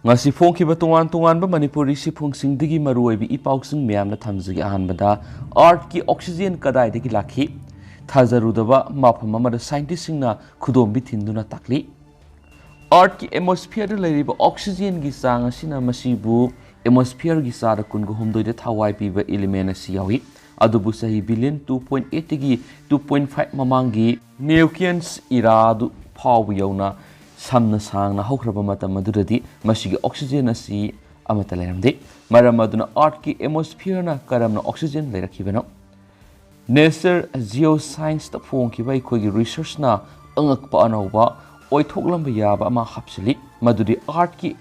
ngasi phongkiba tongan tongan ba manipuri sifung digi maruoi bi ipausing miyam na thamjigi ahanbada art ki oxygen kadai digi lakhi Thajarudaba mapham amada scientist singna khudombi thinduna takli art ki atmosphere da leiriba oxygen gi sang asina masibu atmosphere gi sara kungu humdoi da thawai piba element asi yawi adubu sahi billion 2.8 gi 2.5 mamangi nucleus era du phawu yauna samna sangna hokraba matam maduradi masigi oxygen asi amata leramde maram aduna art ki atmosphere na karamna oxygen leirakhibano nature geoscience ta phongkiba ikhogi research na angakpa anauba oithoklamba yaba ama hapsili madudi art ki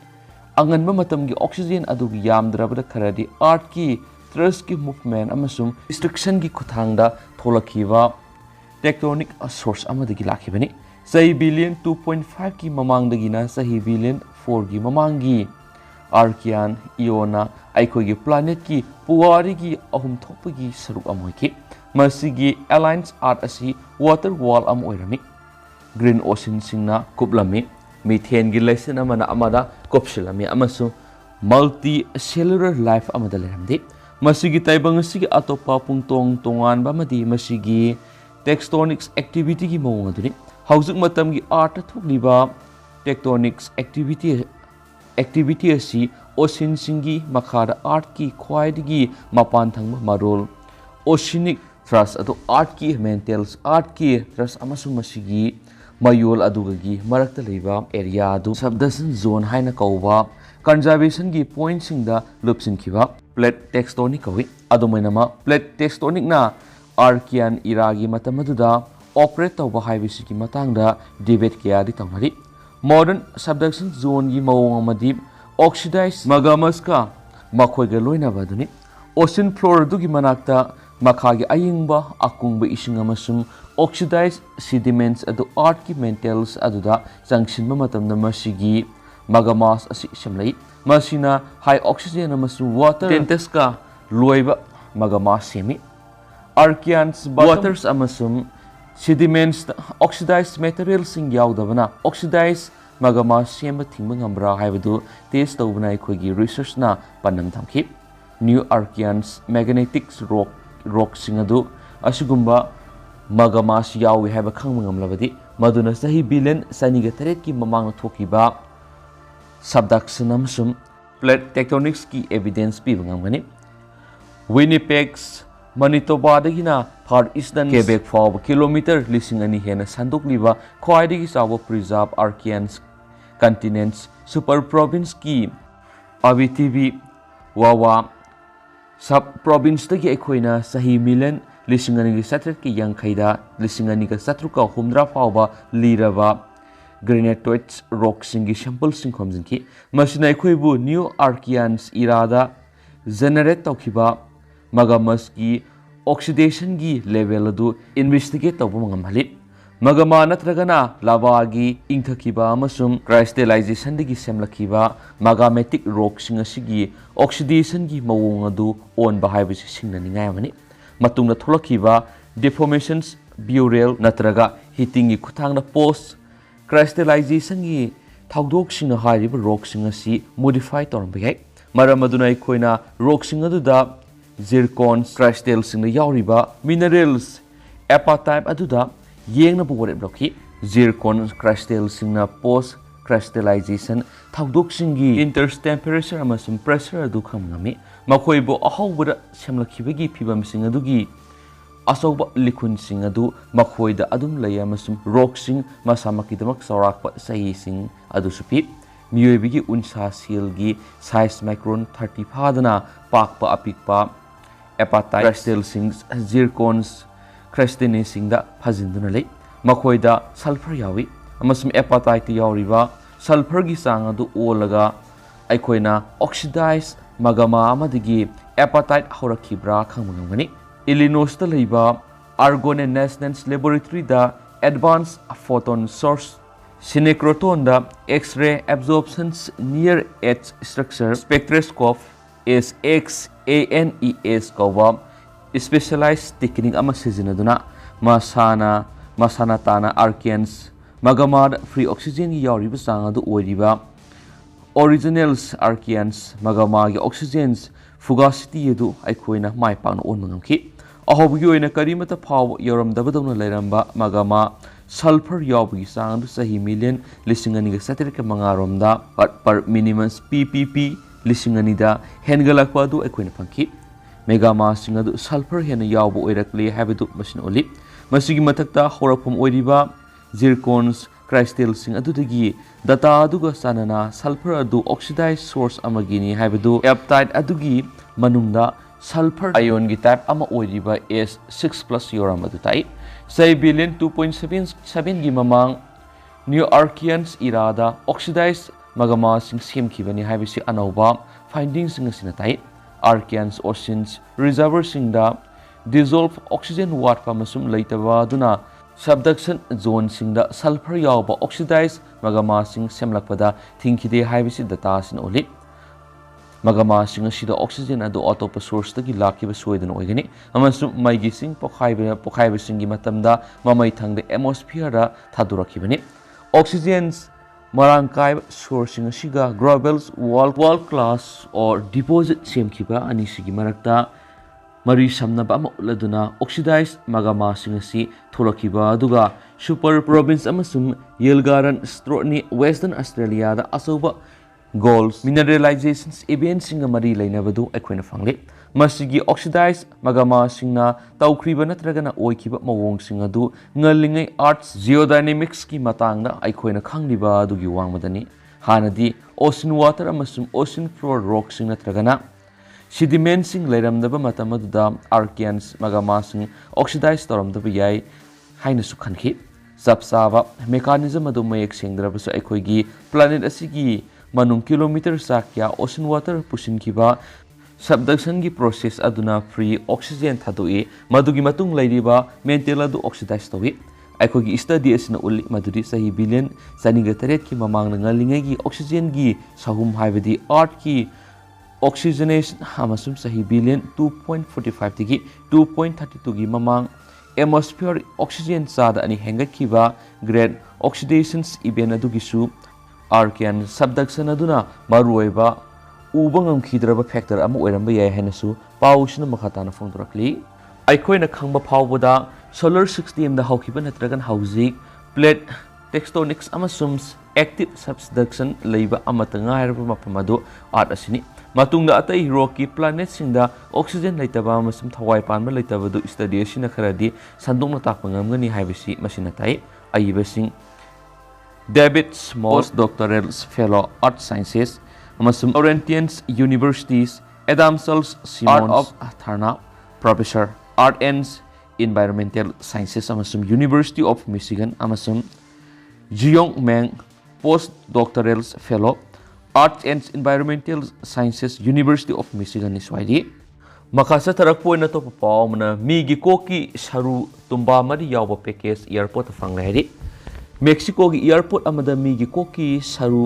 anganba matamgi oxygen adugi yamdrabada kharadi art ki thrust ki movement amasum destruction ki khuthangda tholakhiba tectonic source amadagi lakhibani sahi billion 2.5 ki mamangdagina sahi billion 4 ki mamangi archean iona aikogi planet ki puwari ki ahum thopagi saruk amoiki masigi alliance art asi water wall am oirami green ocean singna kuplami methane gi lesson amada kopsilami amasu multi cellular life amada leramdi masigi taibang asigi atopa pungtong tongan ba madi masigi tectonics activity gi mawng aduni haujik matam gi art thukliba tectonics activity asi ocean singi makhada art ki khwaidigi mapan thangba marol oceanic thrust ado art ki mentals art ki thrust amasu masigi mayol adugagi marakta leiba area adu subduction zone haina kauba conservation gi point singda lupsin khiba plate tectonic kawi adumainama plate tectonic na archean era gi matamaduda operate tawba haibisi ki matangda debate kya di tawmari modern subduction zone gi mawong amadi oxidized magamas ka makhoi ga loina baduni ocean floor du gi manakta makha gi ayingba akungba ising amasum oxidized sediments adu art ki mentals aduda junction matamna masigi magamas asi samlai masina high oxygen amasum water tentes ka loiba magamas semi archeans waters amasum sediments oxidized materials sing yaudabana oxidized magama sema thingba ngambra haibadu test tawbana ikhogi research na panam thamki new archeans magnetic rock sing adu asugumba magamas yawi haiba khangma ngamlabadi maduna sahi billion saniga taret ki mamang thokiba subduction amsum plate tectonics ki evidence pi ngamgani Winnipeg's Manitoba dagina far eastern Quebec fawba kilometer lising ani hena sandukliba khwaidagi chawa preserve archeans continents super province ki abitibi wawa sub province dagi ekhoina sahi million lising ani satret ki yangkhaida lising ani ka satruka humdra fawba liraba granitoids rock singi sample sing khomjinki masina ekhoibu new archeans irada generate tawkhiba magamas ki oxidation gi level adu investigate tawba mangamhali magama natragana lava gi ingthakiba amasum crystallization digi semlakhiba magmatic rock sing asigi oxidation gi mawong adu on ba haibisi singna ningai amani matungna tholakhiba deformations burial natraga heating gi khuthangna post crystallization gi thawdok sing hairiba rock sing asi modify tormbai maram aduna ikhoina rock sing adu da zircons crystals sing yauriba minerals apatite aduda yengna bore blocki zircon crystals sing na post crystallization thawdok singi interest temperature amasum pressure adu khamngami makhoibo ahawbura semlakhibagi phibam sing adugi asoba likhun sing adu makhoida adum lay amasum rock sing masamakidamak saurakpa sahi sing adu supi miyoibigi unsa seal gi size micron 30 phadana pakpa apikpa apatite crystal sing zircons crystine sing da phajinduna lei makhoida sulfur yawi amasum apatite yauriba sulfur gi sang adu olaga aikhoina oxidized magama amadigi apatite horakhibra khangmangani Illinois ta leiba Argonne National Laboratory da advanced photon source synchrotron da X-ray absorptions near Earth structure spectroscope SXANES kawa specialized technique ama sizinaduna masana tana archeans magamad free oxygen yauriba sanga du oiriba originals archeans magama gi oxygens fugacity edu aikoina mai pan on ngamki ahobi oina karimata phaw yoram dabadona leiramba magama sulfur yawbi sang du sahi million lisingani ga satirka mangaromda per minimum ppp lisingani da hengalakwa du aikoina phanki megama singadu sulfur hena yawbo oirakli habidu masin oli masigi matakta horapum oiriba zircons crystal sing adudagi data aduga sanana sulfur adu oxidized source amagini habidu peptide adugi manungda sulfur ion gi type ama oiriba S6+ yoram adu tai say billion 2.77 gi mamang new archeans irada oxidized magama sing semkhibani habisi anauba findings sing asina tai archeans oceans reservoir singda dissolve oxygen watpa masum leitaba duna subduction zone singda sulfur yawba oxidized magama sing semlakpada thingkhide haibisi data sin oli magama sing asida oxygen adu atopa source tagi lakiba soidan oigani amasum maigi sing pokhaiba singi matamda mamai thangda atmosphere da thadurakibani oxygens marangkai source sing asiga gravels world class or deposit semkhiba anisigi marakta mari samnaba ama uladuna oxidized magama singasi tholakiba aduga super province amasum yelgaran stroni western australia da asoba goals mineralizations events singa mari lainabadu aikoina phangli masigi oxidized magama singna tawkhriba natragana oikiba mawong singadu ngalingai arts geodynamics ki matangda aikoina khangliba adugi wangmadani hanadi ocean water amasum ocean floor rock sing natragana sediments sing leiramdaba matamaduda archeans magama sing oxidized toramdaba yai haina su khanki sapsaba mechanism adu mayek singdrabasu aikoigi planet asigi manung kilometer sakya ocean water pusin kiba subduction gi process aduna free oxygen thadoi madugi matung leiriba mental adu oxidized towi aikogi study asina uli maduri sahi billion saniga taret ki mamang ngalingai gi oxygen gi sahum haibadi art ki oxygenation hamasum sahi billion 2.45 tigi 2.32 gi mamang atmospheric oxygen sada ani hengat kiba great oxidations event adugisu archean subduction aduna maruiba ubangam khidraba factor ama oiramba yai henasu pausina makhatana phongdorakli aikoina khangba phawboda solar system da hawkiba natragan hauzik plate tectonics amasum active subduction leiba amata ngairaba mapamadu art asini matungda atai rocky planet singda oxygen leitaba amasum thawai panba leitaba du study asina kharadi sandongna takpa ngamgani haibisi masina tai aibasing David Small's doctoral fellow art sciences amasum Laurentians Universities Adam Sells Simons of Tharna professor art and environmental sciences amasum University of Michigan amasum Jiong Meng postdoctoral fellow art and environmental sciences University of Michigan iswaidi makasa tarakpo na to papaw mana migi koki saru tumba mari yawa package airport fanglahari Mexico gi airport amada migi koki saru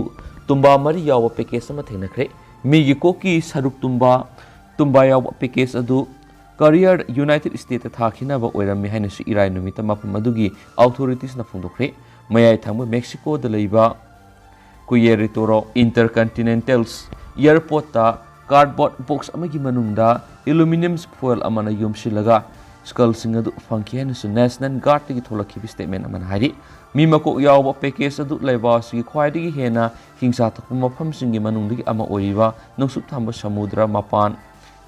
tumba mari yawa package ama thenakre migi koki saru tumba yawa package adu career United States thakina ba oirami haina su irai numita mapam adugi authorities na phongdokre mayai thangba Mexico da leiba Cuyeritoro Intercontinentals airport ta cardboard box amagi manungda aluminum foil amana yumsilaga skull singadu funky haina su National Guard gi tholaki statement amana hari Mimako yawa package adu leiba sigi khwaidigi hena hingsa thakpa mafam singi manungdigi ama oiba nungsuk thamba samudra mapan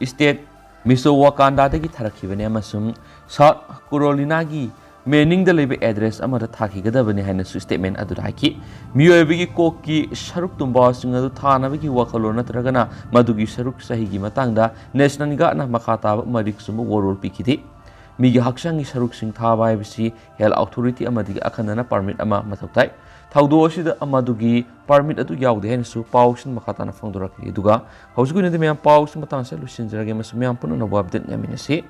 state Michoacan dagi tharakibani amasum South Carolina gi meaning the lebe address amara thakigadabani haina su statement adu haki miyoibigi koki saruk tumba singadu thanabigi wakalo natragana madugi saruk sahigi matangda national ga na makhata marik sumu worol pikidi migi haksangi saruk sing thaba haibisi health authority amadi akhanana permit ama mathautai thaudo asida amadugi permit adu yaude hainasu pausin makhatana phongdorakli duga hausugu nede meyam pausin matangsa lusinjrage masu meyam puno no update ngaminasi